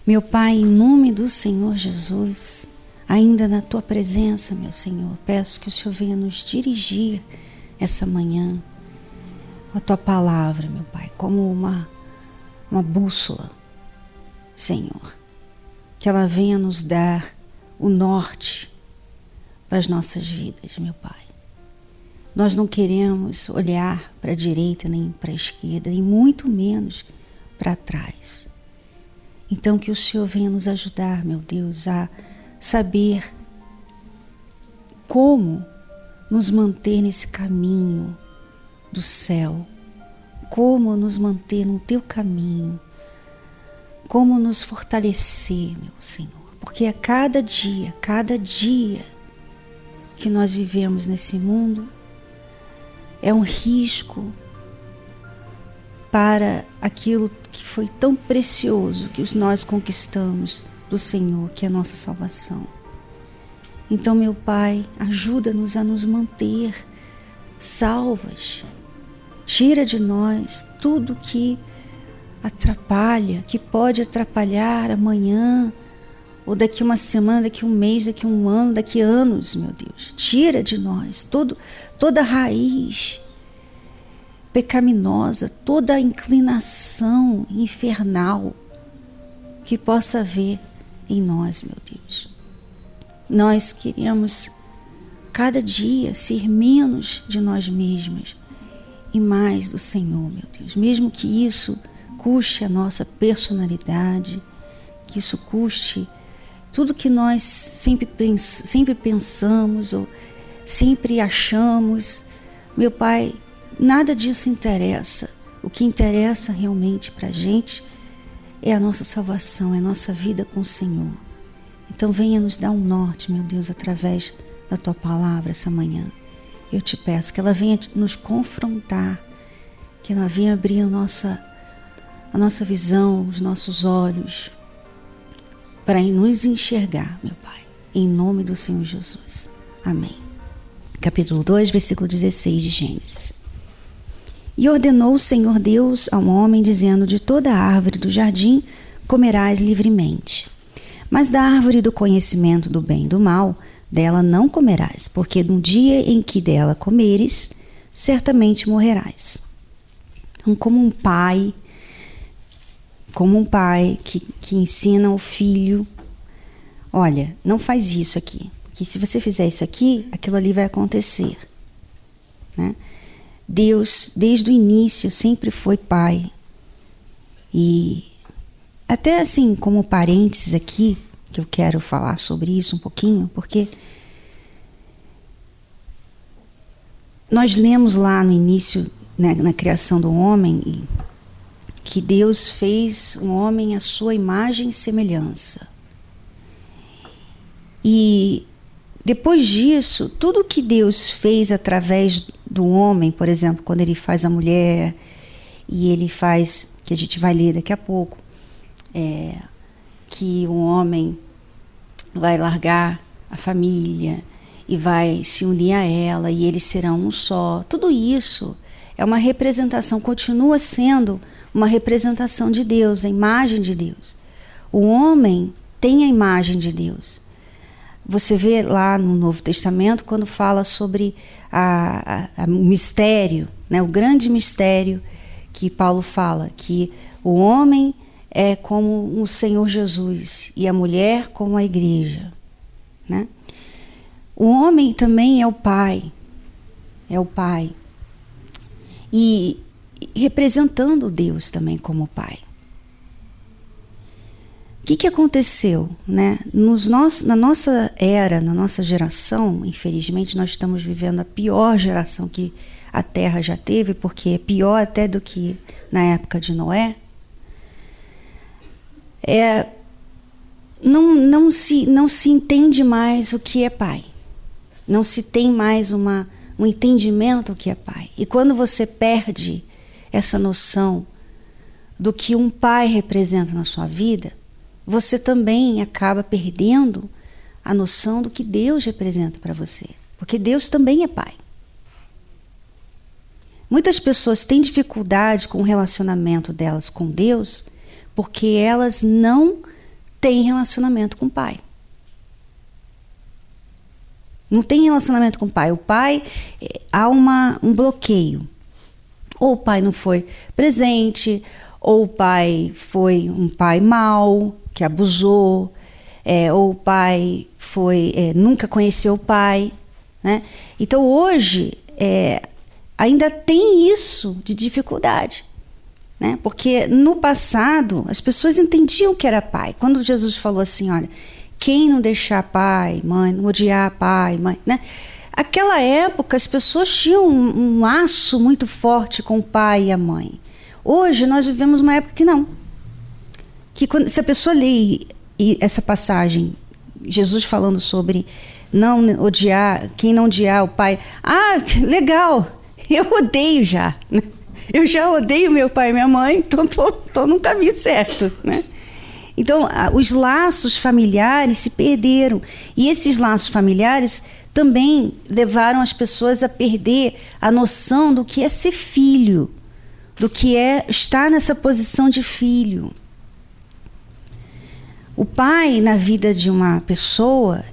Meu Pai, em nome do Senhor Jesus, ainda na Tua presença, meu Senhor, peço que o Senhor venha nos dirigir essa manhã, a Tua palavra, meu Pai, como uma bússola, Senhor, que ela venha nos dar o norte para as nossas vidas, meu Pai. Nós não queremos olhar para a direita nem para a esquerda, e muito menos para trás. Então que o Senhor venha nos ajudar, meu Deus, a saber como nos manter nesse caminho do céu, como nos manter no Teu caminho, como nos fortalecer, meu Senhor. Porque a cada dia que nós vivemos nesse mundo, é um risco para aquilo que foi tão precioso que nós conquistamos do Senhor, que é a nossa salvação. Então, meu Pai, ajuda-nos a nos manter salvas. Tira de nós tudo que atrapalha, que pode atrapalhar amanhã, ou daqui uma semana, daqui um mês, daqui um ano, daqui anos, meu Deus. Tira de nós toda raiz pecaminosa, toda inclinação infernal que possa haver em nós, meu Deus. Nós queremos cada dia ser menos de nós mesmas e mais do Senhor, meu Deus. Mesmo que isso custe a nossa personalidade, que isso custe tudo que nós sempre pensamos ou sempre achamos, meu Pai, nada disso interessa. O que interessa realmente para a gente é a nossa salvação, é a nossa vida com o Senhor. Então venha nos dar um norte, meu Deus, através da Tua palavra essa manhã. Eu te peço que ela venha nos confrontar, que ela venha abrir a nossa visão, os nossos olhos, para nos enxergar, meu Pai, em nome do Senhor Jesus. Amém. Capítulo 2, versículo 16 de Gênesis. E ordenou o Senhor Deus ao homem, dizendo: de toda a árvore do jardim comerás livremente, mas da árvore do conhecimento do bem e do mal, dela não comerás, porque no dia em que dela comeres, certamente morrerás. Então, como um pai que ensina o filho: olha, não faz isso aqui, que se você fizer isso aqui, aquilo ali vai acontecer, né? Deus, desde o início, sempre foi pai. E até assim, como parênteses aqui, que eu quero falar sobre isso um pouquinho, porque nós lemos lá no início, né, na criação do homem, que Deus fez o homem à sua imagem e semelhança. E depois disso, tudo que Deus fez através do homem, por exemplo, quando Ele faz a mulher, e Ele faz, que a gente vai ler daqui a pouco, que o homem vai largar a família e vai se unir a ela, e eles serão um só. Tudo isso é uma representação, continua sendo uma representação de Deus, a imagem de Deus. O homem tem a imagem de Deus. Você vê lá no Novo Testamento, quando fala sobre o mistério, né, o grande mistério que Paulo fala, que o homem é como o Senhor Jesus e a mulher como a igreja, né? O homem também é o pai, e representando Deus também como pai. O que aconteceu, né? Na nossa era, na nossa geração, infelizmente, nós estamos vivendo a pior geração que a Terra já teve, porque é pior até do que na época de Noé. Não se entende mais o que é pai. Não se tem mais um entendimento do que é pai. E quando você perde essa noção do que um pai representa na sua vida, você também acaba perdendo a noção do que Deus representa para você. Porque Deus também é pai. Muitas pessoas têm dificuldade com o relacionamento delas com Deus porque elas não tem relacionamento com o pai. Não tem relacionamento com o pai. O pai, há um bloqueio. Ou o pai não foi presente, ou o pai foi um pai mau, que abusou, ou o pai nunca conheceu o pai, né? Então hoje ainda tem isso de dificuldade, né? Porque no passado as pessoas entendiam que era pai. Quando Jesus falou assim, olha, quem não deixar pai, mãe, não odiar pai, mãe, né? Aquela época as pessoas tinham um laço muito forte com o pai e a mãe. Hoje nós vivemos uma época que não. Se a pessoa lê essa passagem, Jesus falando sobre não odiar, quem não odiar o pai, legal, eu odeio já, né? Eu já odeio meu pai e minha mãe, então tô no caminho certo, né? Então os laços familiares se perderam, e esses laços familiares também levaram as pessoas a perder a noção do que é ser filho, do que é estar nessa posição de filho. O pai, na vida de uma pessoa,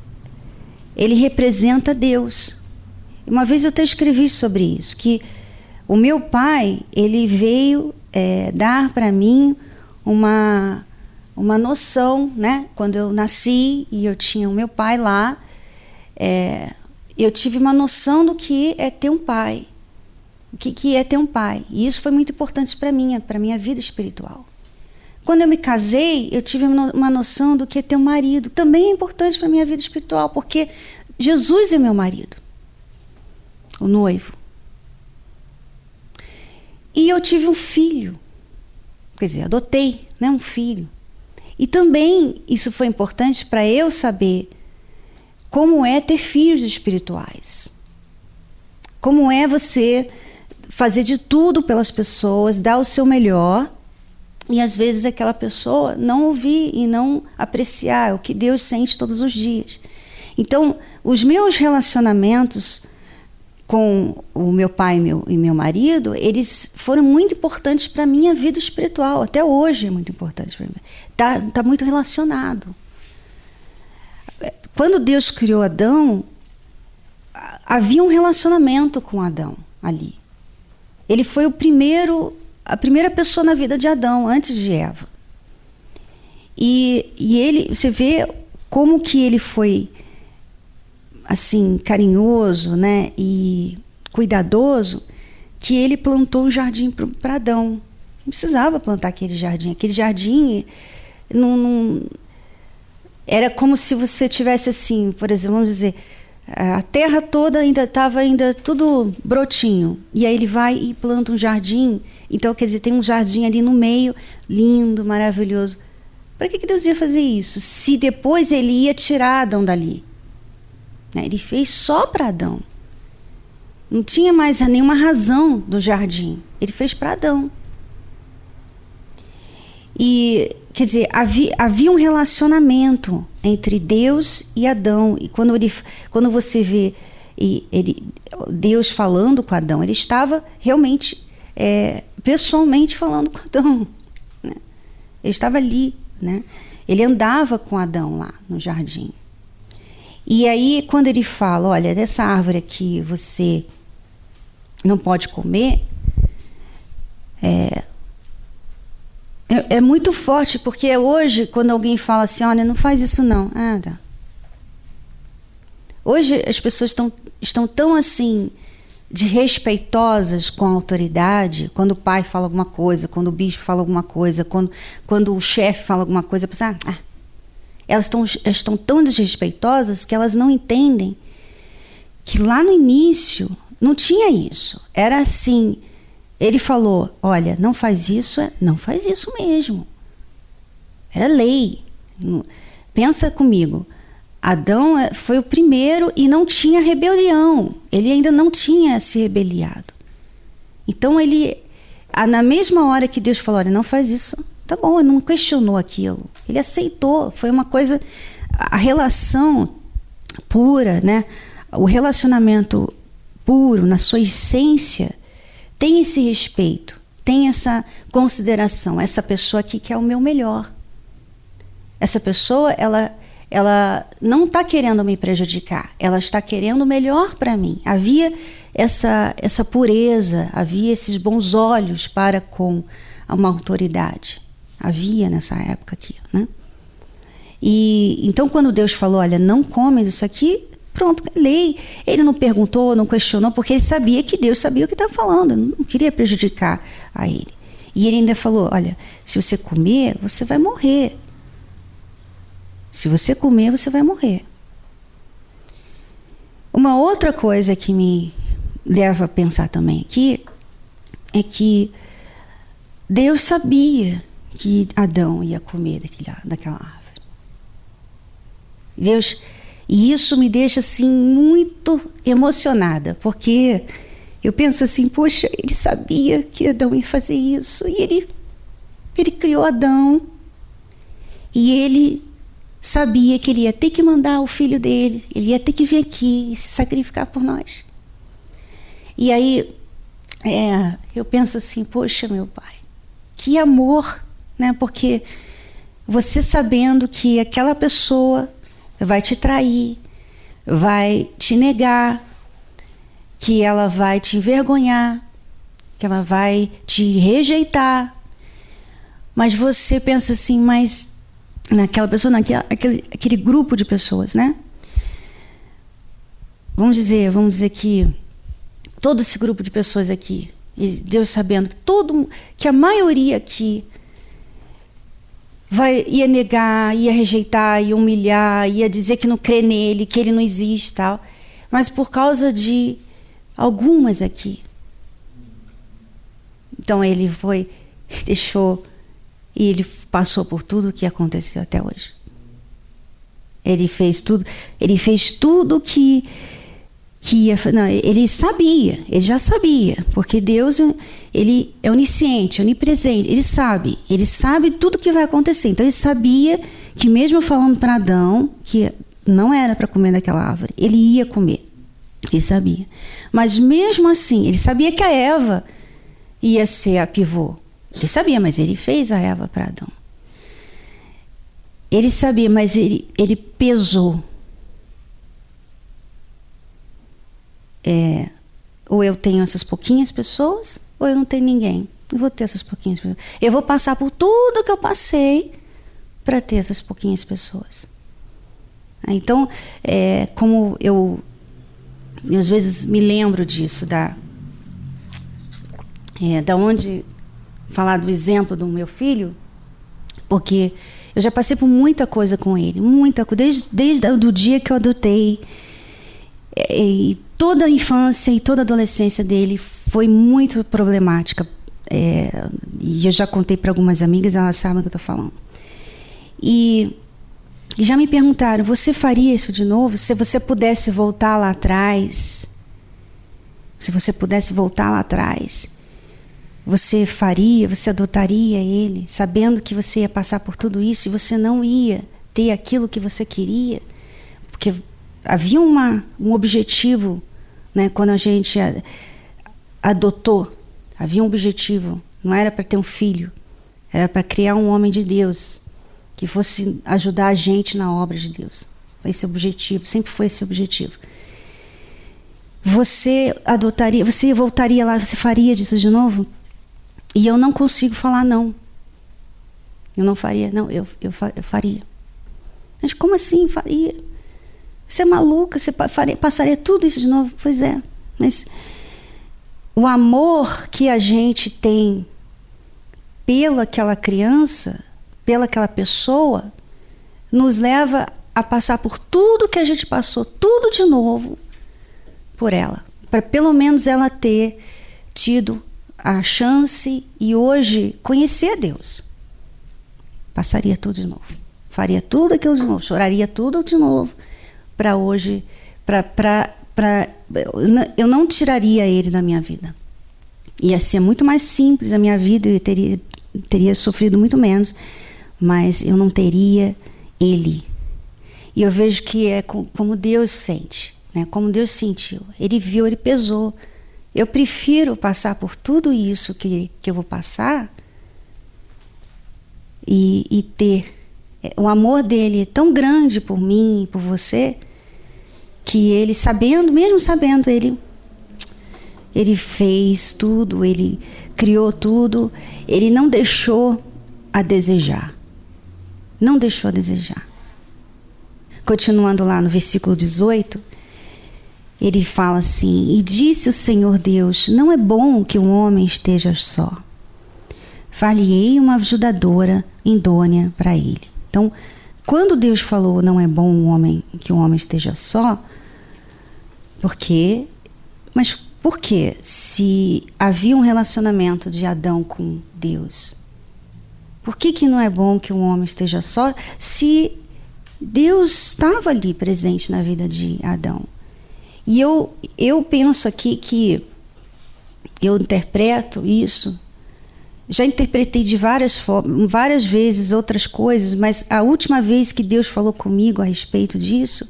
ele representa Deus. Uma vez eu até escrevi sobre isso, que o meu pai, ele veio dar para mim uma noção, né? Quando eu nasci e eu tinha o meu pai lá, eu tive uma noção do que é ter um pai, o que é ter um pai. E isso foi muito importante para minha vida espiritual. Quando eu me casei, eu tive uma noção do que é ter um marido. Também é importante para minha vida espiritual, porque Jesus é meu marido, o noivo. E eu tive um filho, quer dizer, adotei, né, um filho. E também isso foi importante para eu saber como é ter filhos espirituais. Como é você fazer de tudo pelas pessoas, dar o seu melhor, e às vezes aquela pessoa não ouvir e não apreciar o que Deus sente todos os dias. Então, os meus relacionamentos com o meu pai e meu marido, eles foram muito importantes para a minha vida espiritual. Até hoje é muito importante para mim. Tá muito relacionado. Quando Deus criou Adão, havia um relacionamento com Adão ali. Ele foi a primeira pessoa na vida de Adão, antes de Eva. E ele, você vê como que ele foi assim, carinhoso, né, e cuidadoso, que ele plantou um jardim para Adão. Não precisava plantar aquele jardim. Aquele jardim não era como se você tivesse assim, por exemplo, vamos dizer, a terra toda ainda estava tudo brotinho. E aí ele vai e planta um jardim. Então, quer dizer, tem um jardim ali no meio, lindo, maravilhoso. Para que Deus ia fazer isso? Se depois ele ia tirar Adão dali. Ele fez só para Adão. Não tinha mais nenhuma razão do jardim. Ele fez para Adão. E, quer dizer, havia um relacionamento entre Deus e Adão. E quando você vê Deus falando com Adão, ele estava realmente, pessoalmente falando com Adão, né? Ele estava ali, né? Ele andava com Adão lá no jardim. E aí, quando ele fala, olha, dessa árvore aqui você não pode comer, é muito forte, porque hoje, quando alguém fala assim, olha, não faz isso não. Tá. Hoje as pessoas estão tão assim, desrespeitosas com a autoridade, quando o pai fala alguma coisa, quando o bispo fala alguma coisa, quando o chefe fala alguma coisa, a pessoa, elas estão tão desrespeitosas que elas não entendem que lá no início não tinha isso. Era assim, ele falou, olha, não faz isso, não faz isso mesmo. Era lei. Pensa comigo, Adão foi o primeiro e não tinha rebelião. Ele ainda não tinha se rebeliado. Então na mesma hora que Deus falou, olha, não faz isso, tá bom, ele não questionou aquilo. Ele aceitou, foi uma coisa, a relação pura, né? O relacionamento puro, na sua essência, tem esse respeito, tem essa consideração, essa pessoa aqui que é o meu melhor. Essa pessoa, ela não está querendo me prejudicar, ela está querendo o melhor para mim. Havia essa pureza, havia esses bons olhos para com uma autoridade. Havia nessa época aqui, né? E então quando Deus falou, olha, não come isso aqui, pronto, lei. Ele não perguntou, não questionou, porque ele sabia que Deus sabia o que estava falando, não queria prejudicar a ele. E ele ainda falou, olha, se você comer, você vai morrer. Se você comer, você vai morrer. Uma outra coisa que me leva a pensar também aqui é que Deus sabia que Adão ia comer daquela árvore. E isso me deixa assim muito emocionada, porque eu penso assim, poxa, ele sabia que Adão ia fazer isso, e ele criou Adão, e ele sabia que ele ia ter que mandar o filho dele, ele ia ter que vir aqui e se sacrificar por nós. E aí eu penso assim, poxa, meu pai, que amor, né? Porque você sabendo que aquela pessoa vai te trair, vai te negar, que ela vai te envergonhar, que ela vai te rejeitar. Mas você pensa assim, mas naquela pessoa, aquele grupo de pessoas, né? Vamos dizer que todo esse grupo de pessoas aqui, e Deus sabendo que a maioria aqui ia negar, ia rejeitar, ia humilhar, ia dizer que não crê nele, que ele não existe e tal. Mas por causa de algumas aqui. Então ele deixou, e ele passou por tudo o que aconteceu até hoje. Ele fez tudo que não, ele já sabia, porque Deus, ele é onisciente, onipresente, ele sabe tudo que vai acontecer. Então ele sabia que mesmo falando para Adão que não era para comer daquela árvore, ele ia comer, ele sabia. Mas mesmo assim, ele sabia que a Eva ia ser a pivô, ele sabia, mas ele fez a Eva para Adão. Ele sabia, mas ele pesou. Ou eu tenho essas pouquinhas pessoas, ou eu não tenho ninguém. Eu vou ter essas pouquinhas pessoas. Eu vou passar por tudo que eu passei para ter essas pouquinhas pessoas. Então, como eu às vezes me lembro disso, da onde falar do exemplo do meu filho, porque eu já passei por muita coisa com ele, muita coisa, desde o dia que eu adotei. E toda a infância e toda a adolescência dele foi muito problemática. E eu já contei para algumas amigas, elas sabem o que eu estou falando. E já me perguntaram, você faria isso de novo? Se você pudesse voltar lá atrás, você faria, você adotaria ele, sabendo que você ia passar por tudo isso e você não ia ter aquilo que você queria? Porque havia um objetivo, né, quando a gente adotou. Havia um objetivo. Não era para ter um filho. Era para criar um homem de Deus que fosse ajudar a gente na obra de Deus. Foi esse o objetivo. Sempre foi esse o objetivo. Você adotaria, você voltaria lá, você faria disso de novo? E eu não consigo falar não. Eu não faria. Não, eu faria. Mas como assim faria? Você é maluca, você passaria tudo isso de novo? Pois é, mas o amor que a gente tem pelaquela criança, pelaquela pessoa, nos leva a passar por tudo que a gente passou, tudo de novo, por ela. Para pelo menos ela ter tido a chance e hoje conhecer a Deus. Passaria tudo de novo. Faria tudo aquilo de novo, choraria tudo de novo. Para hoje, eu não tiraria ele da minha vida. Ia ser muito mais simples a minha vida, eu teria sofrido muito menos, mas eu não teria ele. E eu vejo que é como Deus sente, né? Como Deus sentiu. Ele viu, ele pesou. Eu prefiro passar por tudo isso que eu vou passar e ter O amor dele é tão grande por mim e por você, que ele, mesmo sabendo, ele fez tudo, ele criou tudo, ele não deixou a desejar. Não deixou a desejar. Continuando lá no versículo 18, ele fala assim: e disse o Senhor Deus, não é bom que o homem esteja só. Far-lhe-ei uma ajudadora idônea para ele. Então, quando Deus falou não é bom que o homem esteja só, mas por quê? Se havia um relacionamento de Adão com Deus, por que não é bom que o homem esteja só se Deus estava ali presente na vida de Adão? E eu penso aqui que eu interpreto isso. Já interpretei de várias vezes outras coisas, mas a última vez que Deus falou comigo a respeito disso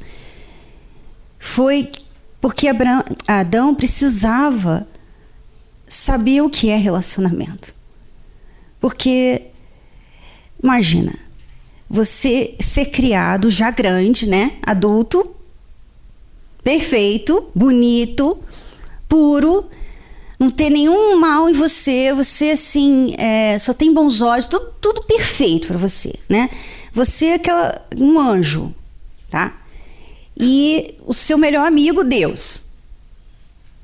foi porque Adão precisava saber o que é relacionamento. Porque, imagina, você ser criado já grande, né? Adulto, perfeito, bonito, puro, não ter nenhum mal em você assim, só tem bons olhos, tudo perfeito para você, né? Você é um anjo, tá? E o seu melhor amigo, Deus,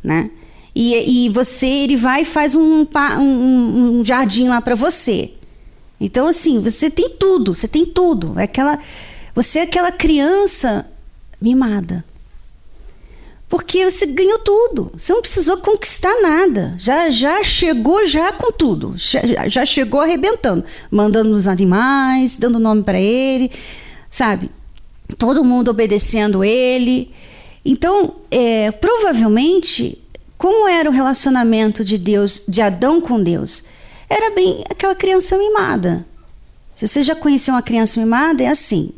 né? E ele vai e faz um jardim lá para você. Então, assim, você tem tudo. Você é aquela criança mimada. Porque você ganhou tudo. Você não precisou conquistar nada. Já chegou com tudo. Já chegou arrebentando. Mandando nos animais, dando nome para ele. Sabe? Todo mundo obedecendo ele. Então, provavelmente, como era o relacionamento de Adão com Deus? Era bem aquela criança mimada. Se você já conheceu uma criança mimada, é assim.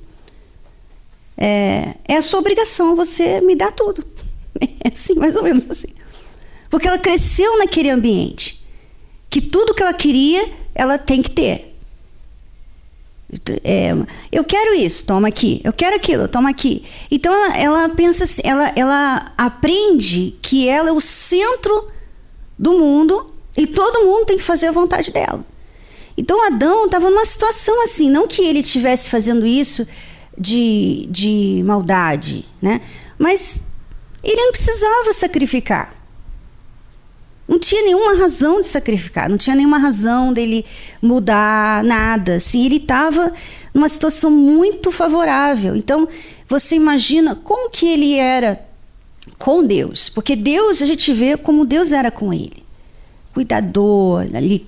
É a sua obrigação você me dar tudo. É assim, mais ou menos assim. Porque ela cresceu naquele ambiente que tudo que ela queria, ela tem que ter. Eu quero isso, toma aqui. Eu quero aquilo, toma aqui. Então ela pensa assim, ela aprende que ela é o centro do mundo e todo mundo tem que fazer a vontade dela. Então Adão estava numa situação assim, não que ele estivesse fazendo isso de maldade, né? Mas ele não precisava sacrificar. Não tinha nenhuma razão de sacrificar. Não tinha nenhuma razão dele mudar nada. Assim, ele estava numa situação muito favorável. Então, você imagina como que ele era com Deus. Porque Deus, a gente vê como Deus era com ele. Cuidador, ali,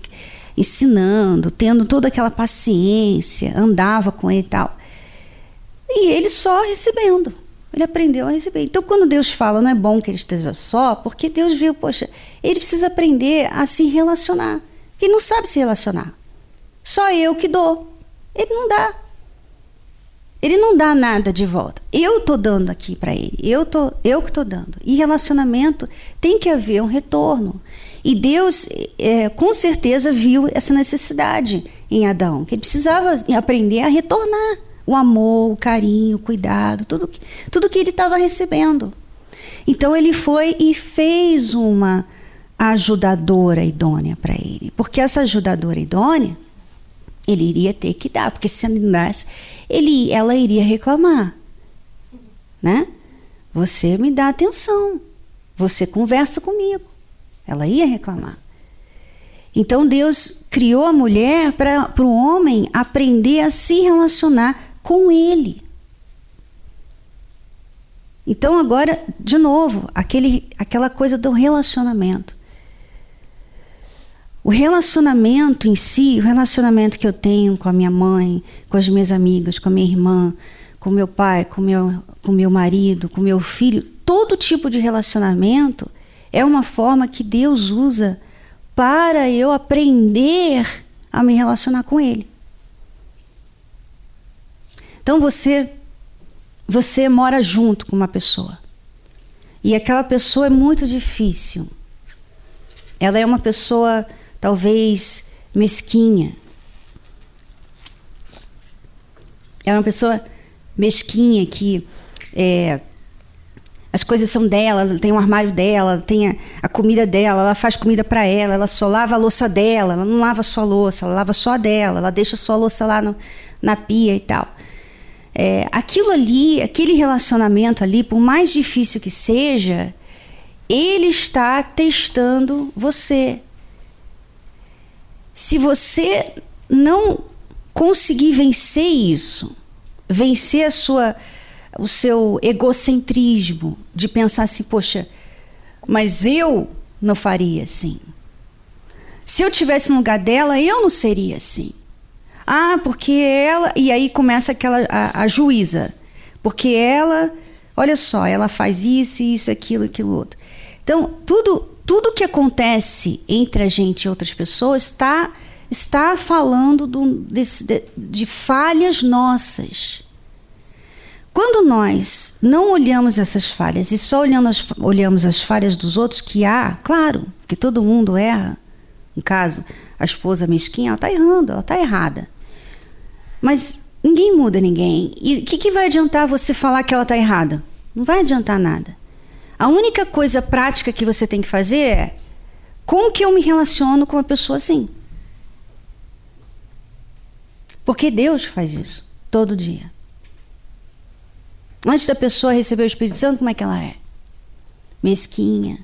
ensinando, tendo toda aquela paciência, andava com ele e tal. E ele só recebendo. Ele aprendeu a receber. Então, quando Deus fala, não é bom que ele esteja só, porque Deus viu, poxa, ele precisa aprender a se relacionar. Porque ele não sabe se relacionar. Só eu que dou. Ele não dá. Ele não dá nada de volta. Eu estou dando aqui para ele. Eu que estou dando. E relacionamento tem que haver um retorno. E Deus, com certeza, viu essa necessidade em Adão. Que ele precisava aprender a retornar. O amor, o carinho, o cuidado, tudo que ele estava recebendo. Então ele foi e fez uma ajudadora idônea para ele. Porque essa ajudadora idônea, ele iria ter que dar. Porque se não desse, ela iria reclamar. Né? Você me dá atenção. Você conversa comigo. Ela ia reclamar. Então Deus criou a mulher para o homem aprender a se relacionar com ele. Então agora, de novo, aquela coisa do relacionamento. O relacionamento em si, o relacionamento que eu tenho com a minha mãe, com as minhas amigas, com a minha irmã, com meu pai, com meu marido, com meu filho, todo tipo de relacionamento é uma forma que Deus usa para eu aprender a me relacionar com ele. Então você mora junto com uma pessoa e aquela pessoa é muito difícil. Ela é uma pessoa talvez mesquinha. Ela é uma pessoa mesquinha que as coisas são dela, ela tem um armário dela, ela tem a comida dela, ela faz comida para ela só lava a louça dela, ela não lava só a louça, ela lava só a dela, ela deixa só a louça lá na pia e tal. Aquilo ali, aquele relacionamento ali, por mais difícil que seja, ele está testando você. Se você não conseguir vencer isso, vencer o seu egocentrismo de pensar assim, poxa, mas eu não faria assim. Se eu tivesse no lugar dela, eu não seria assim. Ah, porque ela... E aí começa a juíza. Porque ela, olha só, ela faz isso, aquilo outro. Então, tudo que acontece entre a gente e outras pessoas está falando de falhas nossas. Quando nós não olhamos essas falhas e só olhamos as falhas dos outros, que claro, que todo mundo erra. No caso, a esposa mesquinha, ela está errando, ela está errada. Mas ninguém muda ninguém. E o que vai adiantar você falar que ela está errada? Não vai adiantar nada. A única coisa prática que você tem que fazer é: como que eu me relaciono com uma pessoa assim? Porque Deus faz isso todo dia. Antes da pessoa receber o Espírito Santo, como é que ela é? Mesquinha.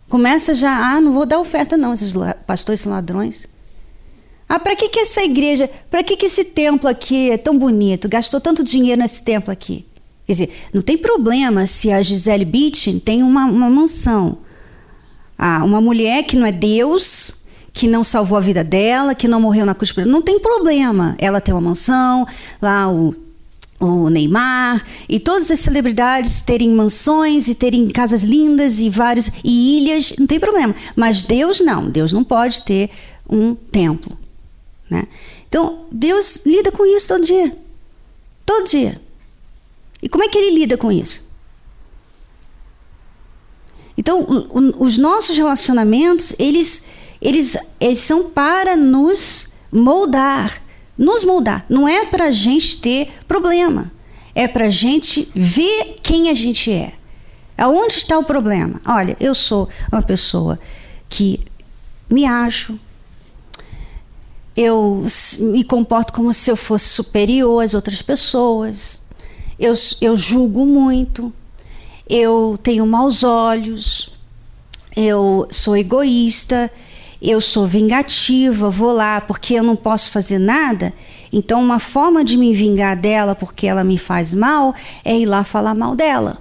Começa já, não vou dar oferta não, esses pastores são ladrões. Para que essa igreja, para que esse templo aqui é tão bonito? Gastou tanto dinheiro nesse templo aqui. Quer dizer, não tem problema se a Gisele Bündchen tem uma mansão. Uma mulher que não é Deus, que não salvou a vida dela, que não morreu na cruz, não tem problema. Ela tem uma mansão, lá o Neymar e todas as celebridades terem mansões e terem casas lindas e ilhas, não tem problema. Mas Deus não pode ter um templo, né? Então Deus lida com isso todo dia. E como é que ele lida com isso? Então os nossos relacionamentos eles são para nos moldar. Não é para a gente ter problema. É para a gente ver quem a gente é. Aonde está o problema? Olha, eu sou uma pessoa que me acho, eu me comporto como se eu fosse superior às outras pessoas, eu julgo muito, eu tenho maus olhos, eu sou egoísta, eu sou vingativa, vou lá porque eu não posso fazer nada. Então uma forma de me vingar dela porque ela me faz mal é ir lá falar mal dela.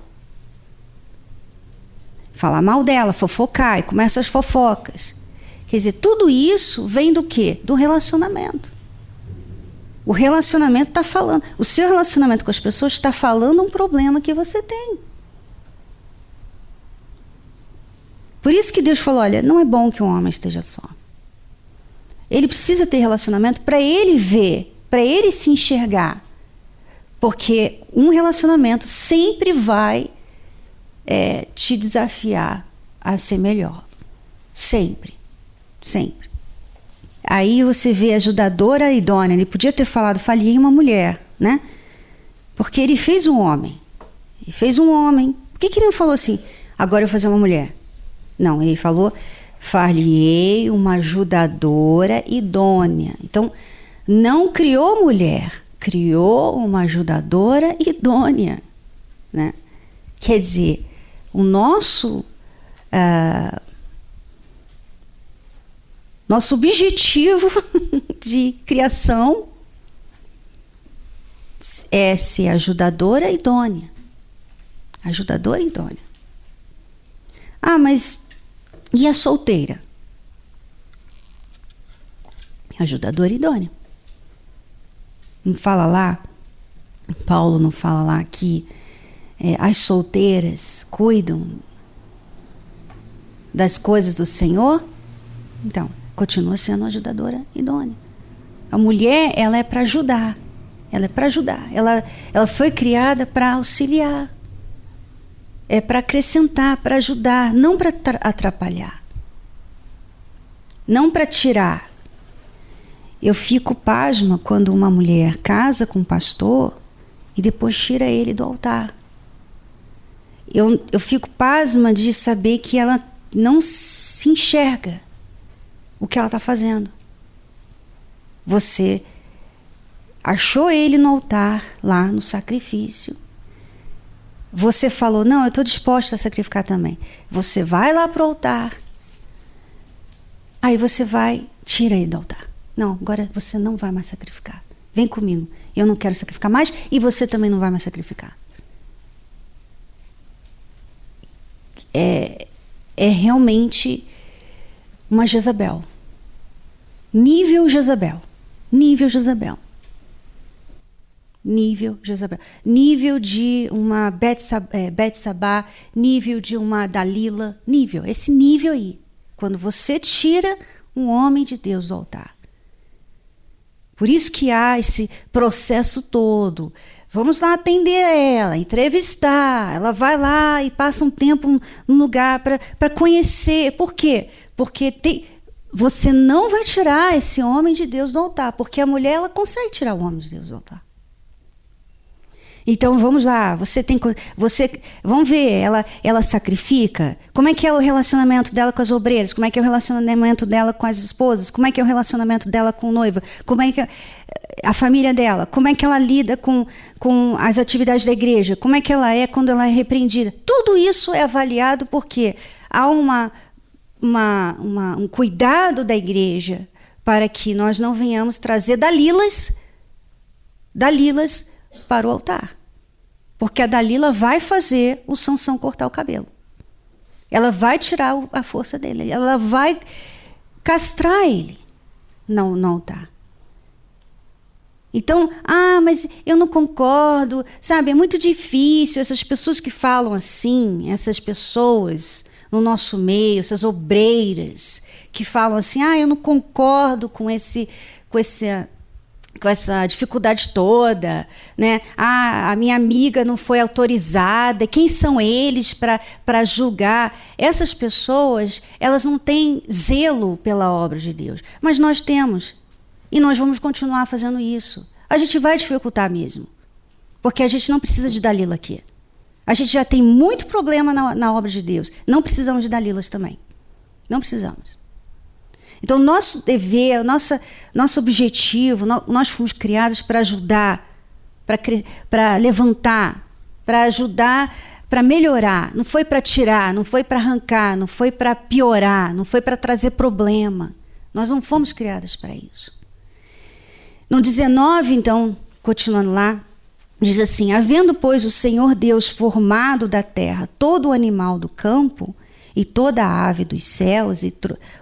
Falar mal dela, fofocar, e começa as fofocas. Quer dizer, tudo isso vem do quê? Do relacionamento. O relacionamento está falando, o seu relacionamento com as pessoas está falando um problema que você tem. Por isso que Deus falou, olha, não é bom que um homem esteja só. Ele precisa ter relacionamento para ele ver, para ele se enxergar. Porque um relacionamento sempre vai te desafiar a ser melhor. Sempre. Aí você vê a ajudadora idônea, ele podia ter falado, falhei uma mulher, né? Porque ele fez um homem. Por que ele não falou assim, agora eu vou fazer uma mulher? Não, ele falou, far-lhe-ei uma ajudadora idônea. Então, não criou mulher, criou uma ajudadora idônea, né? Quer dizer, o nosso objetivo de criação é ser ajudadora idônea. Ajudadora idônea. Mas e a solteira? Ajudadora idônea. Não fala lá, Paulo não fala lá que as solteiras cuidam das coisas do Senhor? Então, continua sendo ajudadora idônea. A mulher, ela é para ajudar. Ela foi criada para auxiliar. É para acrescentar, para ajudar, não para atrapalhar. Não para tirar. Eu fico pasma quando uma mulher casa com um pastor e depois tira ele do altar. Eu fico pasma de saber que ela não se enxerga o que ela está fazendo. Você achou ele no altar, lá no sacrifício. Você falou, não, eu estou disposta a sacrificar também. Você vai lá para o altar. Aí você vai, tira ele do altar. Não, agora você não vai mais sacrificar. Vem comigo. Eu não quero sacrificar mais e você também não vai mais sacrificar. É realmente uma Jezabel. Nível Jezabel. Nível Jezabel. Nível Jezabel. Nível de uma Betsabá, nível de uma Dalila, nível. Esse nível aí. Quando você tira um homem de Deus do altar. Por isso que há esse processo todo. Vamos lá atender ela, entrevistar. Ela vai lá e passa um tempo num lugar para conhecer. Por quê? Porque você não vai tirar esse homem de Deus do altar. Porque a mulher ela consegue tirar o homem de Deus do altar. Então vamos lá, vamos ver, ela sacrifica? Como é que é o relacionamento dela com as obreiras? Como é que é o relacionamento dela com as esposas? Como é que é o relacionamento dela com o noivo? Como é que é a família dela? Como é que ela lida com as atividades da igreja? Como é que ela é quando ela é repreendida? Tudo isso é avaliado porque há um cuidado da igreja para que nós não venhamos trazer Dalilas para o altar. Porque a Dalila vai fazer o Sansão cortar o cabelo. Ela vai tirar a força dele. Ela vai castrar ele no altar. Então, mas eu não concordo. Sabe, é muito difícil essas pessoas que falam assim, essas pessoas no nosso meio, essas obreiras que falam assim, eu não concordo com essa dificuldade toda, né? A minha amiga não foi autorizada. Quem são eles para julgar? Essas pessoas, elas não têm zelo pela obra de Deus. Mas nós temos. E nós vamos continuar fazendo isso. A gente vai dificultar mesmo. Porque a gente não precisa de Dalila aqui. A gente já tem muito problema na obra de Deus. Não precisamos de Dalilas também. Não precisamos. Então, nosso dever, nosso objetivo, nós fomos criados para ajudar, para levantar, para ajudar, para melhorar. Não foi para tirar, não foi para arrancar, não foi para piorar, não foi para trazer problema. Nós não fomos criados para isso. No 19, então, continuando lá, diz assim, havendo, pois, o Senhor Deus formado da terra todo o animal do campo, e toda a ave dos céus, e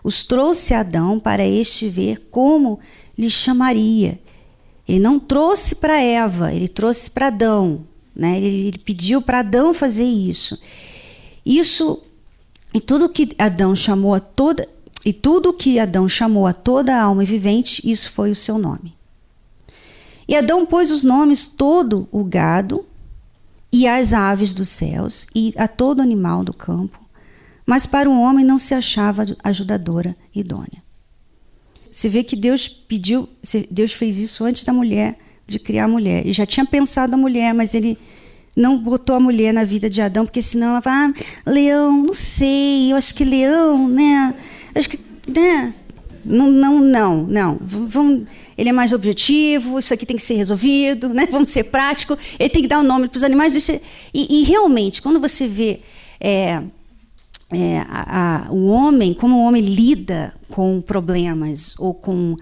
os trouxe a Adão para este ver como lhe chamaria. Ele não trouxe para Eva, ele trouxe para Adão. Né? Ele pediu para Adão fazer isso. E tudo que Adão chamou a toda a alma vivente, isso foi o seu nome. E Adão pôs os nomes todo o gado, e às aves dos céus, e a todo animal do campo. Mas para o homem não se achava ajudadora idônea. Você vê que Deus fez isso antes da mulher, de criar a mulher. Ele já tinha pensado a mulher, mas ele não botou a mulher na vida de Adão, porque senão ela vai, leão, não sei, eu acho que leão, né? Acho que, né? Não. Vamos, ele é mais objetivo, isso aqui tem que ser resolvido, né? Vamos ser prático. Ele tem que dar um nome para os animais. E realmente, quando você vê o homem, como o homem lida com problemas ou com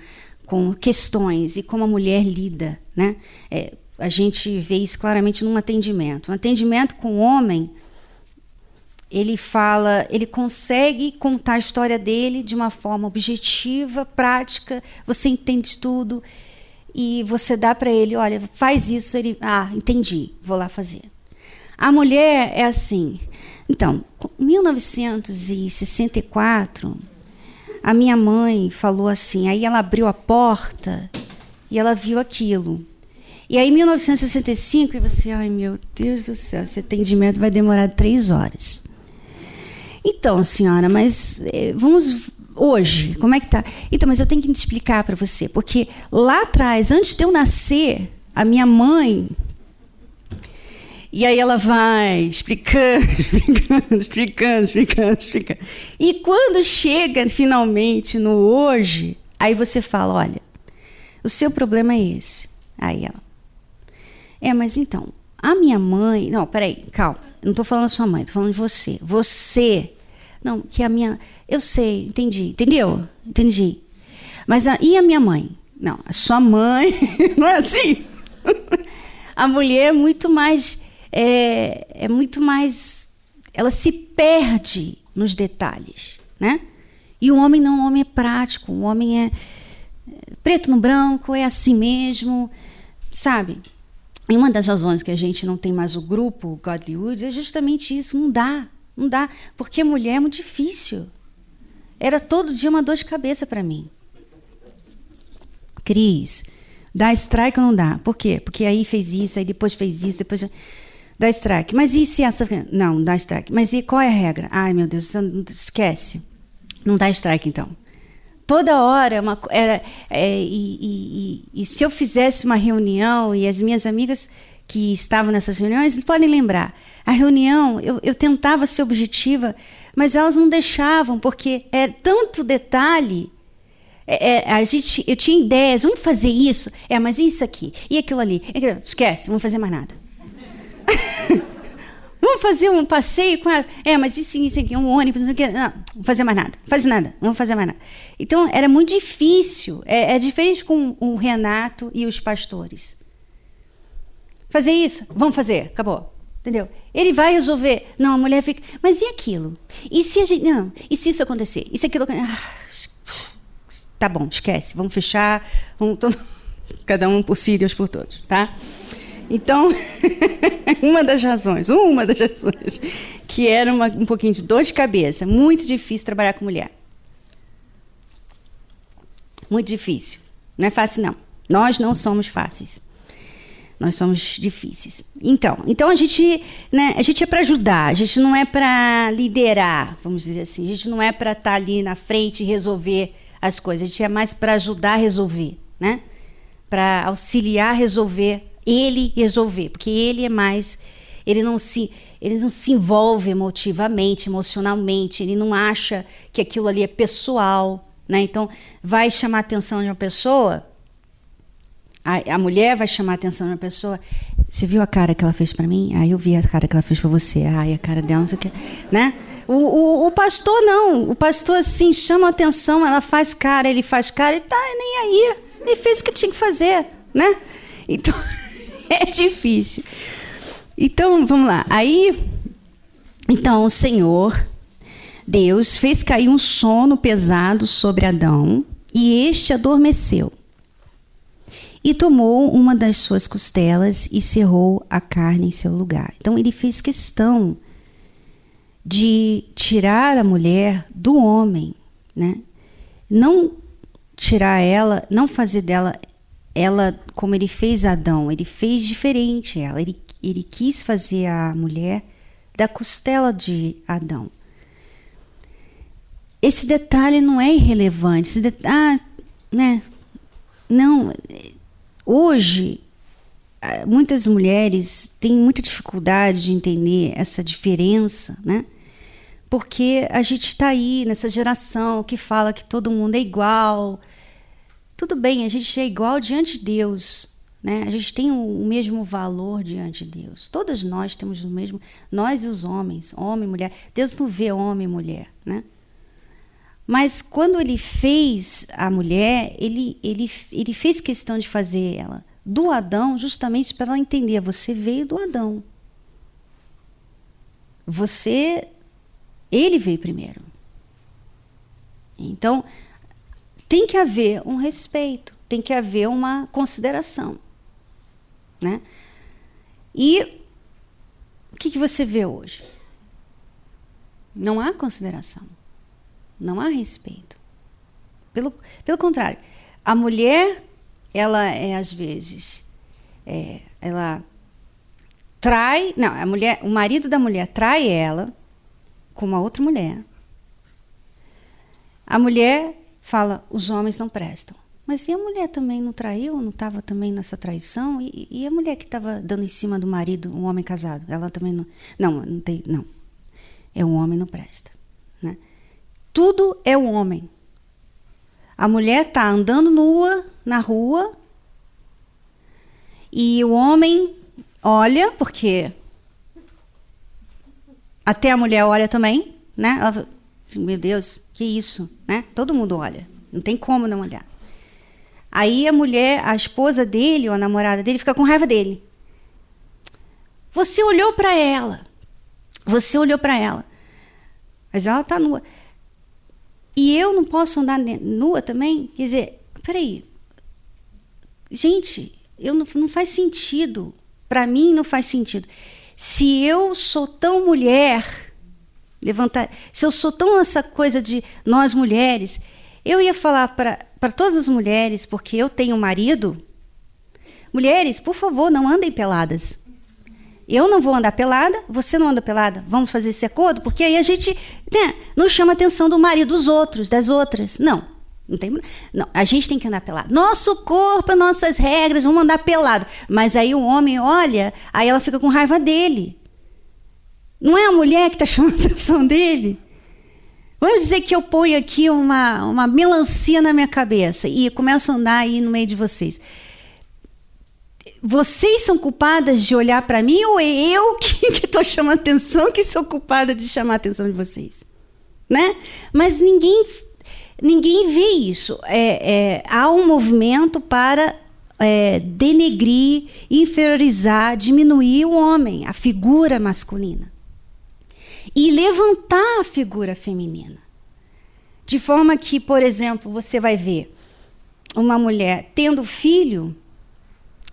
questões e como a mulher lida, né? A gente vê isso claramente num atendimento. Um atendimento com o homem, ele consegue contar a história dele de uma forma objetiva, prática, você entende tudo e você dá para ele, olha, faz isso, ele, entendi, vou lá fazer. A mulher é assim. Então, em 1964, a minha mãe falou assim, aí ela abriu a porta e ela viu aquilo. E aí, em 1965, eu falei, ai, meu Deus do céu, esse atendimento vai demorar 3 horas. Então, senhora, mas vamos hoje, como é que tá? Então, mas eu tenho que te explicar para você, porque lá atrás, antes de eu nascer, a minha mãe... E aí ela vai explicando. E quando chega finalmente no hoje, aí você fala, olha, o seu problema é esse. Aí ela, mas então, a minha mãe... Não, peraí, calma, não estou falando da sua mãe, estou falando de você. Você, não, que a minha... Eu sei, entendeu? Entendi. Mas e a minha mãe? Não, a sua mãe, não é assim? A mulher é muito mais... É muito mais... Ela se perde nos detalhes, né? E o homem não, o homem é prático, o homem é preto no branco, é assim mesmo, sabe? E uma das razões que a gente não tem mais o grupo Godlywood é justamente isso, não dá, porque mulher é muito difícil. Era todo dia uma dor de cabeça para mim. Cris, dá strike ou não dá? Por quê? Porque aí fez isso, aí depois fez isso, depois... Dá strike. Mas e se essa... Não, dá strike. Mas e qual é a regra? Ai, meu Deus, esquece. Não dá strike, então. Toda hora, e se eu fizesse uma reunião, e as minhas amigas que estavam nessas reuniões podem lembrar, a reunião, eu tentava ser objetiva, mas elas não deixavam, porque é tanto detalhe... eu tinha ideias, vamos fazer isso, mas isso aqui, e aquilo ali. Esquece, não vamos fazer mais nada. Vamos fazer um passeio com as... mas isso aqui, um ônibus, não, vamos fazer mais nada. Não vamos fazer mais nada. Então, era muito difícil. É diferente com o Renato e os pastores. Fazer isso? Vamos fazer. Acabou. Entendeu? Ele vai resolver. Não, a mulher fica... Mas e aquilo? E se a gente... Não. E se isso acontecer? E se aquilo... Tá bom, esquece. Vamos fechar. Cada um por si, Deus por todos. Tá? Então, uma das razões, que era um pouquinho de dor de cabeça, muito difícil trabalhar com mulher. Muito difícil. Não é fácil, não. Nós não somos fáceis. Nós somos difíceis. Então a gente é para ajudar, a gente não é para liderar, vamos dizer assim. A gente não é para estar ali na frente e resolver as coisas. A gente é mais para ajudar a resolver, né? Para auxiliar a resolver. Ele resolver, porque ele não se envolve emotivamente, emocionalmente, ele não acha que aquilo ali é pessoal, né? Então, vai chamar a atenção de uma pessoa, a mulher vai chamar a atenção de uma pessoa, você viu a cara que ela fez para mim? Eu vi a cara que ela fez para você, a cara dela, não sei o que, né? O pastor não, o pastor assim, chama a atenção, ela faz cara, ele faz cara, ele tá nem aí, ele fez o que tinha que fazer, né? Então... É difícil. Então, vamos lá. Então, o Senhor, Deus, fez cair um sono pesado sobre Adão e este adormeceu. E tomou uma das suas costelas e cerrou a carne em seu lugar. Então, ele fez questão de tirar a mulher do homem, né? Não tirar ela, não fazer dela... Ela, como ele fez Adão, ele fez diferente ela. Ele quis fazer a mulher da costela de Adão. Esse detalhe não é irrelevante. Né? Não. Hoje, muitas mulheres têm muita dificuldade de entender essa diferença, né? Porque a gente está aí nessa geração que fala que todo mundo é igual. Tudo bem, a gente é igual diante de Deus, né? A gente tem o mesmo valor diante de Deus. Todas nós temos o mesmo, nós e os homens, homem e mulher. Deus não vê homem e mulher, né? Mas quando ele fez a mulher, ele fez questão de fazer ela do Adão, justamente para ela entender, você veio do Adão. Ele veio primeiro. Então, tem que haver um respeito, tem que haver uma consideração, né? E o que você vê hoje? Não há consideração, não há respeito. Pelo contrário, a mulher, ela às vezes, ela trai, não, o marido da mulher trai ela com uma outra mulher. A mulher fala, os homens não prestam. Mas e a mulher também não traiu? Não estava também nessa traição? E a mulher que estava dando em cima do marido, um homem casado? Ela também não... Não tem... Não. É o homem não presta. Né? Tudo é o homem. A mulher está andando nua na rua e o homem olha, porque até a mulher olha também, né? Ela fala assim, meu Deus, que isso? Né? Todo mundo olha. Não tem como não olhar. Aí a mulher, a esposa dele, ou a namorada dele, fica com raiva dele. Você olhou para ela. Você olhou para ela. Mas ela está nua. E eu não posso andar nua também? Quer dizer, peraí. Gente, não faz sentido. Para mim não faz sentido. Se eu sou tão mulher, se eu sou tão essa coisa de nós mulheres, eu ia falar para todas as mulheres, porque eu tenho marido, mulheres, por favor, não andem peladas. Eu não vou andar pelada, você não anda pelada. Vamos fazer esse acordo? Porque aí a gente, né, não chama a atenção do marido dos outros, das outras. Não, a gente tem que andar pelado. Nosso corpo, nossas regras, vamos andar pelado. Mas aí o homem olha, aí ela fica com raiva dele. Não é a mulher que está chamando a atenção dele? Vamos dizer que eu ponho aqui uma melancia na minha cabeça e começo a andar aí no meio de vocês. Vocês são culpadas de olhar para mim ou é eu que estou chamando atenção, que sou culpada de chamar a atenção de vocês? Né? Mas ninguém vê isso. Há um movimento para denegrir, inferiorizar, diminuir o homem, a figura masculina. E levantar a figura feminina. De forma que, por exemplo, você vai ver uma mulher tendo filho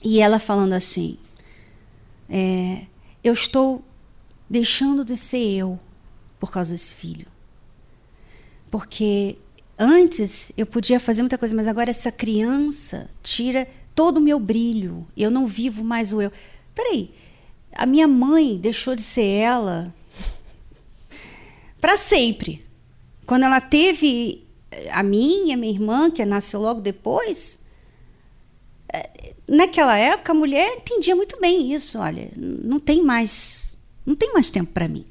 e ela falando assim, eu estou deixando de ser eu por causa desse filho. Porque antes eu podia fazer muita coisa, mas agora essa criança tira todo o meu brilho. Eu não vivo mais o eu. Peraí, a minha mãe deixou de ser ela para sempre. Quando ela teve a minha irmã, que nasceu logo depois, naquela época a mulher entendia muito bem isso. Olha, não tem mais tempo para mim.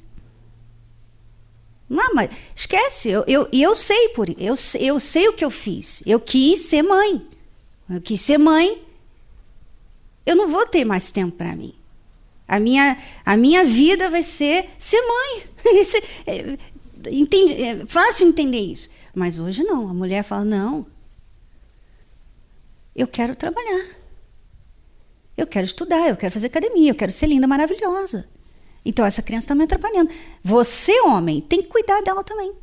Não, mas esquece, eu sei eu sei o que eu fiz. Eu quis ser mãe. Eu não vou ter mais tempo para mim. A minha vida vai ser mãe. É fácil entender isso. Mas hoje não. A mulher fala, não. Eu quero trabalhar. Eu quero estudar, eu quero fazer academia, eu quero ser linda, maravilhosa. Então essa criança está me atrapalhando. Você, homem, tem que cuidar dela também.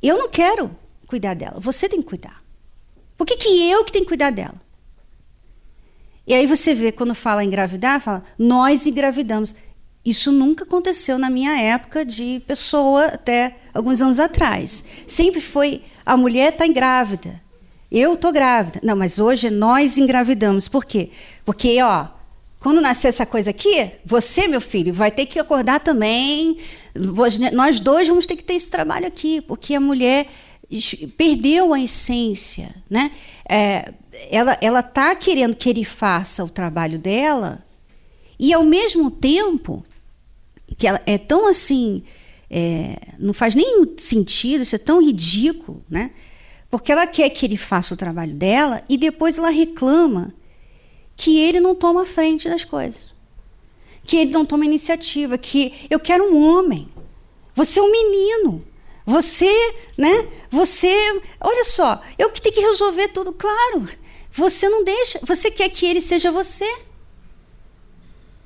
Eu não quero cuidar dela. Você tem que cuidar. Por que eu que tenho que cuidar dela? E aí você vê, quando fala engravidar, fala, nós engravidamos. Isso nunca aconteceu na minha época de pessoa até alguns anos atrás. Sempre foi, a mulher está grávida. Eu estou grávida. Não, mas hoje nós engravidamos. Por quê? Porque, quando nascer essa coisa aqui, você, meu filho, vai ter que acordar também. Nós dois vamos ter que ter esse trabalho aqui, porque a mulher perdeu a essência, né? Ela está querendo que ele faça o trabalho dela e, ao mesmo tempo, que ela é tão assim, não faz nem sentido, isso é tão ridículo, né? Porque ela quer que ele faça o trabalho dela e depois ela reclama que ele não toma a frente das coisas, que ele não toma iniciativa, que eu quero um homem, você é um menino, você, né? Olha só, eu que tenho que resolver tudo, claro. Você não deixa, você quer que ele seja você.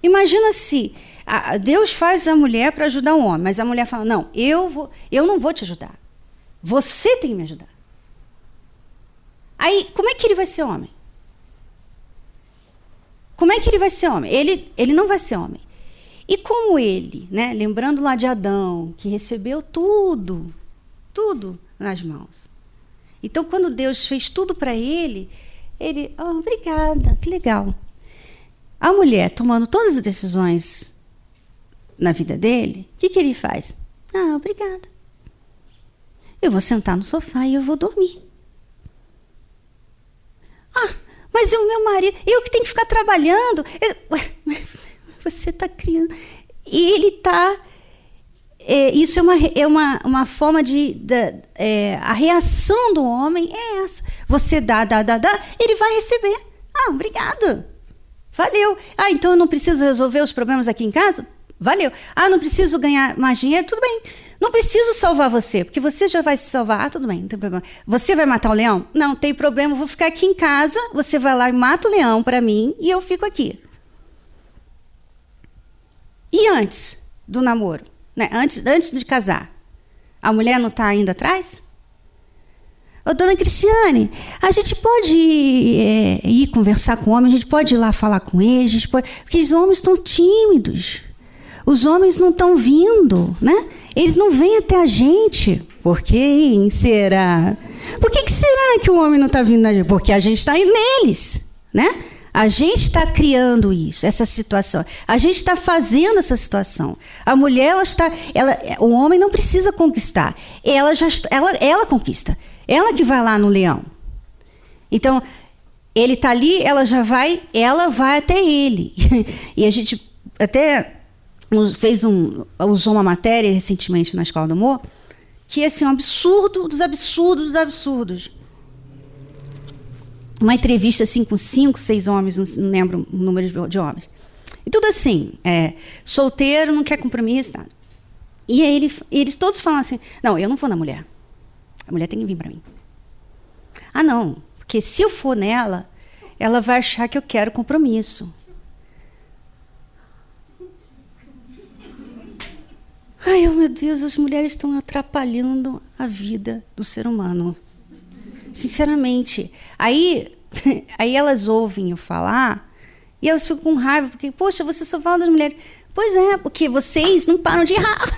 Imagina se Deus faz a mulher para ajudar o homem, mas a mulher fala, não, eu não vou te ajudar. Você tem que me ajudar. Aí, como é que ele vai ser homem? Como é que ele vai ser homem? Ele não vai ser homem. E como ele, né, lembrando lá de Adão, que recebeu tudo nas mãos. Então, quando Deus fez tudo para ele, obrigada, que legal. A mulher, tomando todas as decisões na vida dele, o que ele faz? Obrigada. eu vou sentar no sofá e eu vou dormir. Ah, mas o meu marido, eu que tenho que ficar trabalhando. Você está criando. E ele está... isso é uma forma a reação do homem é essa. Você dá, ele vai receber. Ah, obrigado. Valeu. Ah, então eu não preciso resolver os problemas aqui em casa? Valeu. Ah, não preciso ganhar mais dinheiro? Tudo bem. Não preciso salvar você, porque você já vai se salvar. Ah, tudo bem, não tem problema. Você vai matar o leão? Não, tem problema, eu vou ficar aqui em casa, você vai lá e mata o leão para mim e eu fico aqui. E antes do namoro? Né? Antes de casar, a mulher não está indo atrás? Ô, dona Cristiane, a gente pode ir conversar com o homem, a gente pode ir lá falar com ele, a gente pode... porque os homens estão tímidos, os homens não estão vindo, né? Eles não vêm até a gente. Por quem será? Por que será que o homem não está vindo na gente? Porque a gente está indo neles, né? A gente está criando isso, essa situação. A gente está fazendo essa situação. A mulher, o homem não precisa conquistar. Ela conquista. Ela que vai lá no leão. Então, ele está ali, ela vai até ele. E a gente até usou uma matéria recentemente na Escola do Amor, que é assim, um absurdo dos absurdos dos absurdos. Uma entrevista assim, com 5, 6 homens, não lembro o número de homens. E tudo assim, solteiro, não quer compromisso, nada. E aí eles todos falam assim, não, eu não vou na mulher. A mulher tem que vir para mim. Ah, não, porque se eu for nela, ela vai achar que eu quero compromisso. Ai, meu Deus, as mulheres estão atrapalhando a vida do ser humano. Sinceramente. Aí elas ouvem eu falar e elas ficam com raiva, porque, poxa, você só fala das mulheres. Pois é, porque vocês não param de errar.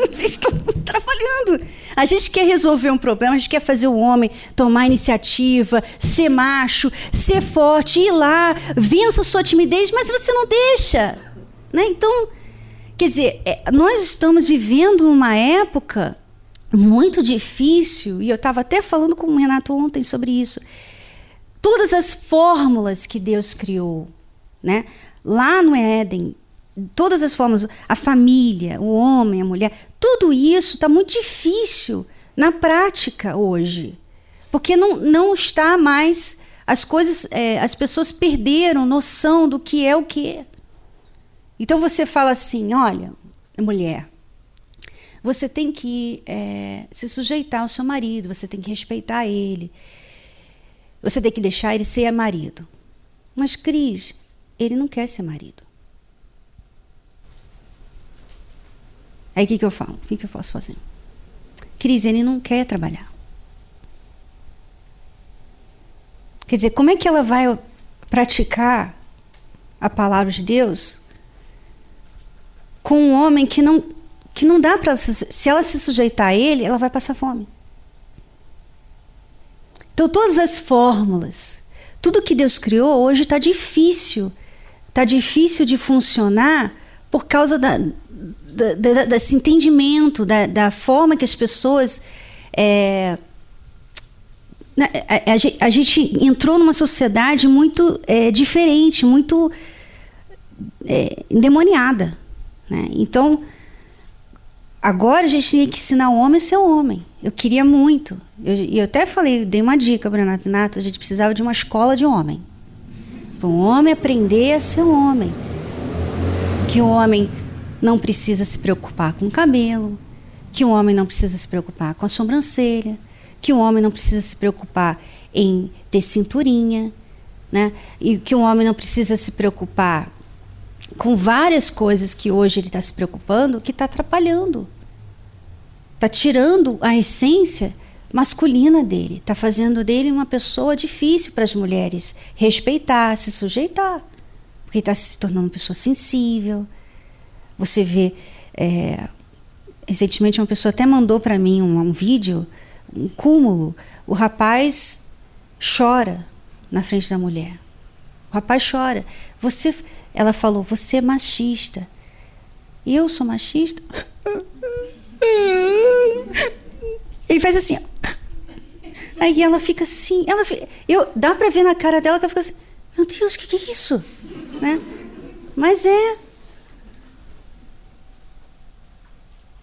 Vocês estão atrapalhando. A gente quer resolver um problema, a gente quer fazer o homem tomar iniciativa, ser macho, ser forte, ir lá, vença a sua timidez, mas você não deixa. Né? Então, quer dizer, nós estamos vivendo numa época muito difícil, e eu estava até falando com o Renato ontem sobre isso. Todas as fórmulas que Deus criou, né? Lá no Éden, todas as formas, a família, o homem, a mulher, tudo isso está muito difícil na prática hoje, porque não está mais, as coisas, as pessoas perderam noção do que é o que. Então você fala assim, olha, mulher, você tem que se sujeitar ao seu marido, você tem que respeitar ele, você tem que deixar ele ser marido. Mas, Cris, ele não quer ser marido. Aí o que eu falo? O que eu posso fazer? Cris, ele não quer trabalhar. Quer dizer, como é que ela vai praticar a palavra de Deus com um homem que não dá para... Se ela se sujeitar a ele, ela vai passar fome. Então, todas as fórmulas, tudo que Deus criou, hoje está difícil. Está difícil de funcionar por causa desse entendimento, da forma que as pessoas... A gente entrou numa sociedade muito diferente, muito endemoniada. Né? Então, agora a gente tinha que ensinar o homem a ser homem. Eu queria muito. Eu até falei, dei uma dica para o Renato, a gente precisava de uma escola de homem. Para um homem aprender a ser homem. Que o homem não precisa se preocupar com o cabelo, que o homem não precisa se preocupar com a sobrancelha, que o homem não precisa se preocupar em ter cinturinha, né? E que o homem não precisa se preocupar com várias coisas que hoje ele está se preocupando, que está atrapalhando. Está tirando a essência masculina dele, está fazendo dele uma pessoa difícil para as mulheres respeitar, se sujeitar, porque está se tornando uma pessoa sensível. Você vê, recentemente uma pessoa até mandou para mim um vídeo, um cúmulo, o rapaz chora na frente da mulher. O rapaz chora. Ela falou, você é machista. Eu sou machista? Ele faz assim, ó. Aí ela fica assim, dá pra ver na cara dela que ela fica assim, meu Deus, o que é isso? Né? Mas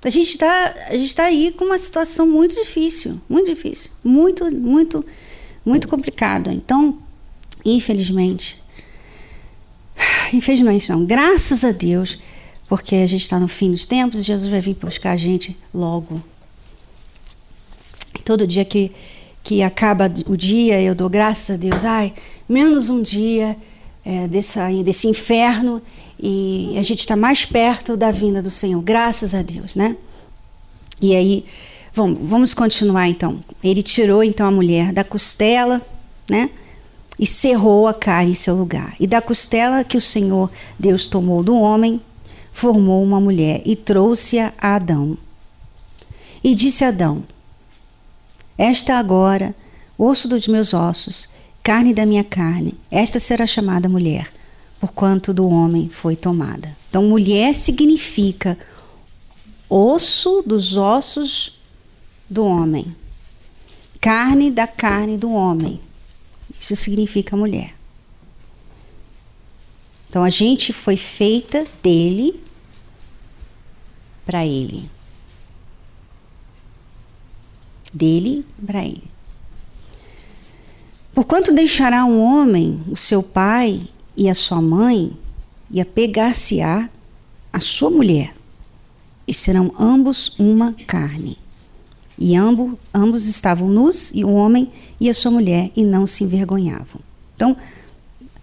a gente tá aí com uma situação muito difícil, muito, muito, muito complicada. Então, infelizmente não, graças a Deus, porque a gente está no fim dos tempos e Jesus vai vir buscar a gente logo. Todo dia que acaba o dia, eu dou graças a Deus, menos um dia desse inferno, e a gente está mais perto da vinda do Senhor, graças a Deus, né? E aí, vamos continuar então. Ele tirou então a mulher da costela, né? E cerrou a carne em seu lugar. E da costela que o Senhor Deus tomou do homem, formou uma mulher e trouxe-a a Adão. E disse a Adão: esta agora, osso dos meus ossos, carne da minha carne, esta será chamada mulher, porquanto do homem foi tomada. Então, mulher significa osso dos ossos do homem, carne da carne do homem. Isso significa mulher. Então, a gente foi feita dele para ele. Dele para ele. Porquanto deixará um homem o seu pai e a sua mãe, e apegar-se-á a sua mulher, e serão ambos uma carne. E ambos estavam nus, e o homem e a sua mulher, e não se envergonhavam. Então,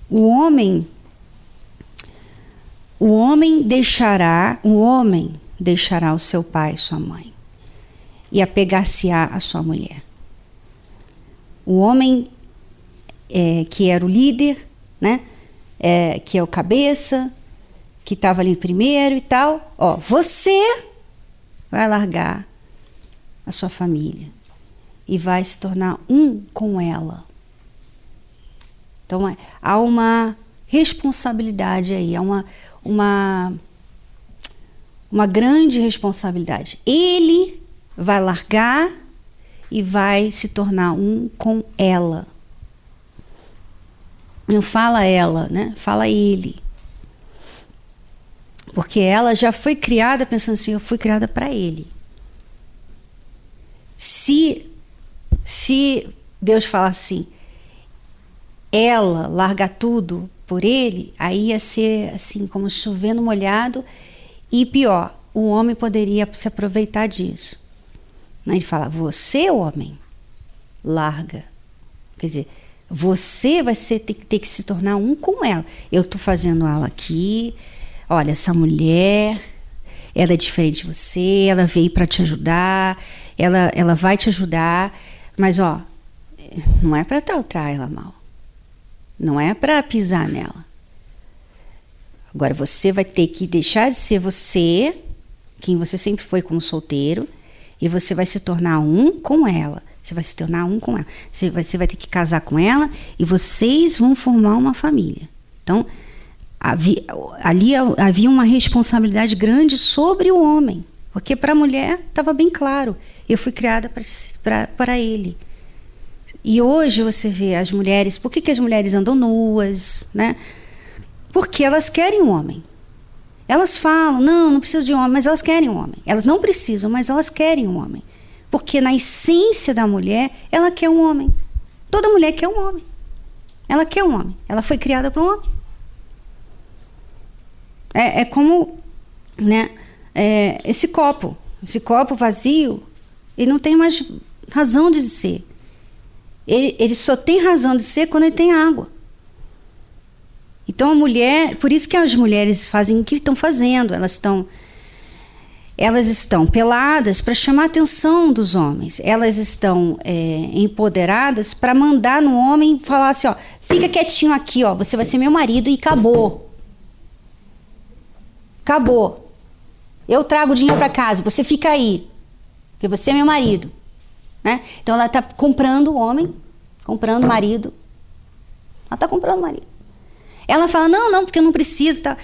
o homem deixará o seu pai e sua mãe, e apegar-se-á a sua mulher. O homem que era o líder, né? Que é o cabeça, que estava ali primeiro e tal. Você vai largar a sua família e vai se tornar um com ela. Então, há uma responsabilidade aí, há uma grande responsabilidade. Ele vai largar e vai se tornar um com ela. Não fala ela, né? Fala ele. Porque ela já foi criada pensando assim, eu fui criada para ele. Se Deus falar assim, ela larga tudo por ele, aí ia ser assim, como chovendo molhado, e pior, o homem poderia se aproveitar disso. Ele fala, você, homem, larga. Quer dizer, você vai ter que se tornar um com ela. Eu estou fazendo ela aqui. Olha, essa mulher, ela é diferente de você, ela veio para te ajudar, ela vai te ajudar, mas não é para tratar ela mal. Não é para pisar nela. Agora você vai ter que deixar de ser você, quem você sempre foi como solteiro, e você vai se tornar um com ela. Você vai se tornar um com ela. Você vai ter que casar com ela e vocês vão formar uma família. Então, ali havia uma responsabilidade grande sobre o homem. Porque para a mulher estava bem claro. Eu fui criada para ele. E hoje você vê as mulheres... Por que as mulheres andam nuas? Né? Porque elas querem um homem. Elas falam, não preciso de um homem, mas elas querem um homem. Elas não precisam, mas elas querem um homem. Porque na essência da mulher, ela quer um homem. Toda mulher quer um homem. Ela quer um homem. Ela foi criada para um homem. É como, né, esse copo vazio, ele não tem mais razão de ser. Ele só tem razão de ser quando ele tem água. Então a mulher, por isso que as mulheres fazem o que estão fazendo, elas estão peladas para chamar a atenção dos homens. Elas estão empoderadas para mandar no homem falar assim, fica quietinho aqui, você vai ser meu marido e acabou. Acabou. Eu trago dinheiro para casa, você fica aí, porque você é meu marido. Né? Então ela está comprando o homem, comprando o marido. Ela está comprando o marido. Ela fala, não, porque eu não preciso. Tá?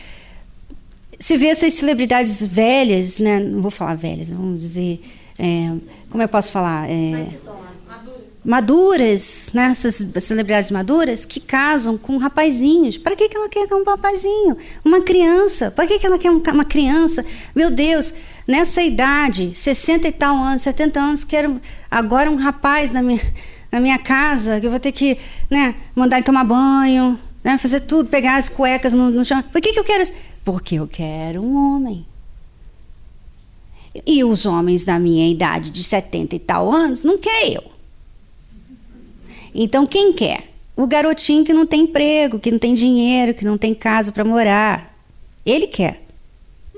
Você vê essas celebridades velhas, né? Não vou falar velhas, vamos dizer como eu posso falar? Maduras, né? Essas celebridades maduras que casam com rapazinhos. Para que ela quer um rapazinho? Uma criança. Para que ela quer uma criança? Meu Deus, nessa idade, 60 e tal anos, 70 anos, quero agora um rapaz na minha casa, que eu vou ter que, né, mandar ele tomar banho, né, fazer tudo, pegar as cuecas no chão. Por que eu quero isso? Porque eu quero um homem. E os homens da minha idade, de 70 e tal anos, não querem eu. Então, quem quer? O garotinho que não tem emprego, que não tem dinheiro, que não tem casa para morar. Ele quer.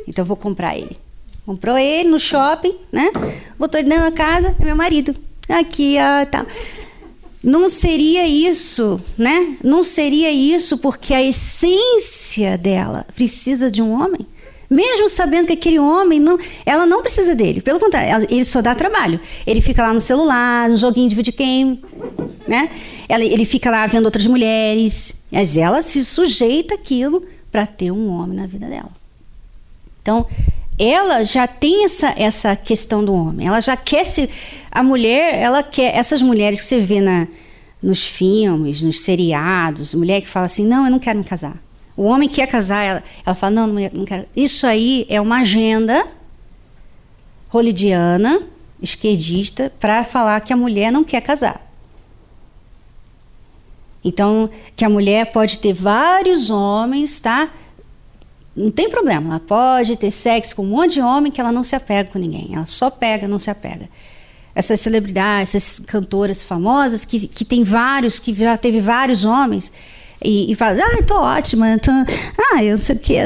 Então, eu vou comprar ele. Comprou ele no shopping, né? Botou ele dentro da casa, é meu marido. Aqui, ó, tá. Não seria isso, né? Não seria isso porque a essência dela precisa de um homem. Mesmo sabendo que aquele homem, ela não precisa dele. Pelo contrário, ele só dá trabalho. Ele fica lá no celular, no joguinho de videogame, né? Ele fica lá vendo outras mulheres. Mas ela se sujeita àquilo para ter um homem na vida dela. Então, ela já tem essa questão do homem. Ela já quer se... A mulher, ela quer... Essas mulheres que você vê nos filmes, nos seriados, mulher que fala assim, não, eu não quero me casar. O homem quer casar, ela fala, não quero. Isso aí é uma agenda hollywoodiana, esquerdista, para falar que a mulher não quer casar. Então, que a mulher pode ter vários homens, tá? Não tem problema, ela pode ter sexo com um monte de homem que ela não se apega com ninguém. Ela só pega, não se apega. Essas celebridades, essas cantoras famosas que tem vários, que já teve vários homens... E fala, eu tô ótima, eu não sei o quê.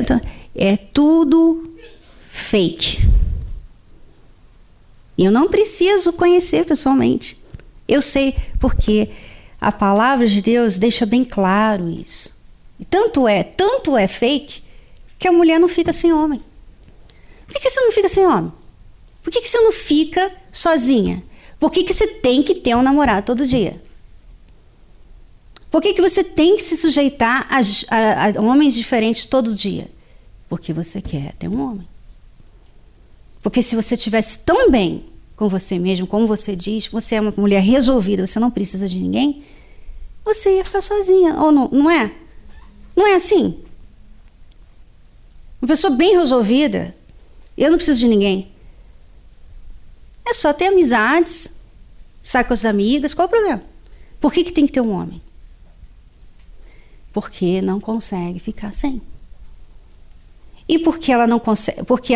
É tudo fake. E eu não preciso conhecer pessoalmente. Eu sei porque a palavra de Deus deixa bem claro isso. E tanto é fake, que a mulher não fica sem homem. Por que você não fica sem homem? Por que você não fica sozinha? Por que você tem que ter um namorado todo dia? Por que você tem que se sujeitar a homens diferentes todo dia? Porque você quer ter um homem. Porque se você estivesse tão bem com você mesmo, como você diz, você é uma mulher resolvida, você não precisa de ninguém, você ia ficar sozinha. Ou não é? Não é assim? Uma pessoa bem resolvida, eu não preciso de ninguém. É só ter amizades, sai com as amigas, qual o problema? Por que tem que ter um homem? Porque não consegue ficar sem. E porque ela não consegue, porque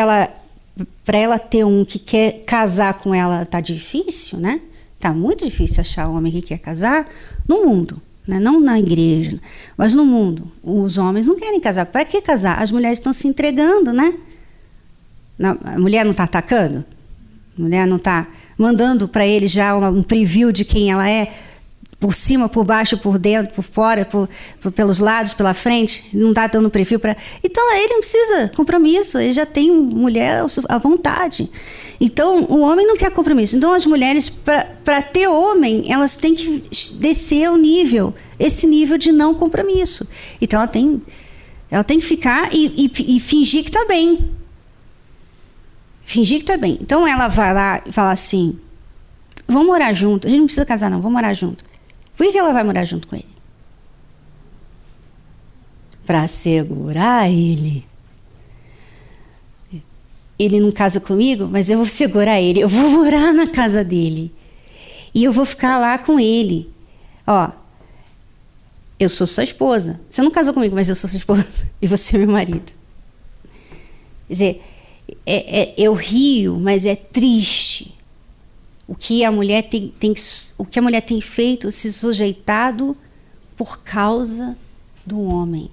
para ela ter um que quer casar com ela tá difícil, né? Tá muito difícil achar um homem que quer casar no mundo, né? Não na igreja, mas no mundo. Os homens não querem casar. Para que casar? As mulheres estão se entregando, né? A mulher não está atacando? A mulher não está mandando para ele já um preview de quem ela é? Por cima, por baixo, por dentro, por fora, pelos lados, pela frente, não está dando perfil para... Então, ele não precisa compromisso, ele já tem mulher à vontade. Então, o homem não quer compromisso. Então, as mulheres, para ter homem, elas têm que descer ao nível, esse nível de não compromisso. Então, ela tem que ficar e fingir que está bem. Fingir que está bem. Então, ela vai lá e fala assim, vamos morar junto. A gente não precisa casar, não, vamos morar junto. Por que ela vai morar junto com ele? Para segurar ele. Ele não casa comigo, mas eu vou segurar ele. Eu vou morar na casa dele. E eu vou ficar lá com ele. Ó, eu sou sua esposa. Você não casou comigo, mas eu sou sua esposa. E você é meu marido. Quer dizer, eu rio, mas é triste. O que a mulher tem feito, se sujeitado por causa do homem.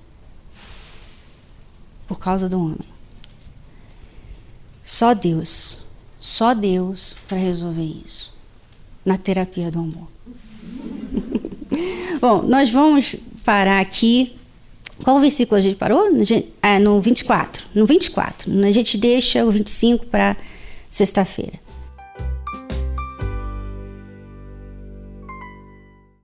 Por causa do homem. Só Deus para resolver isso. Na terapia do amor. Bom, nós vamos parar aqui. Qual versículo a gente parou? No 24. No 24. A gente deixa o 25 para sexta-feira.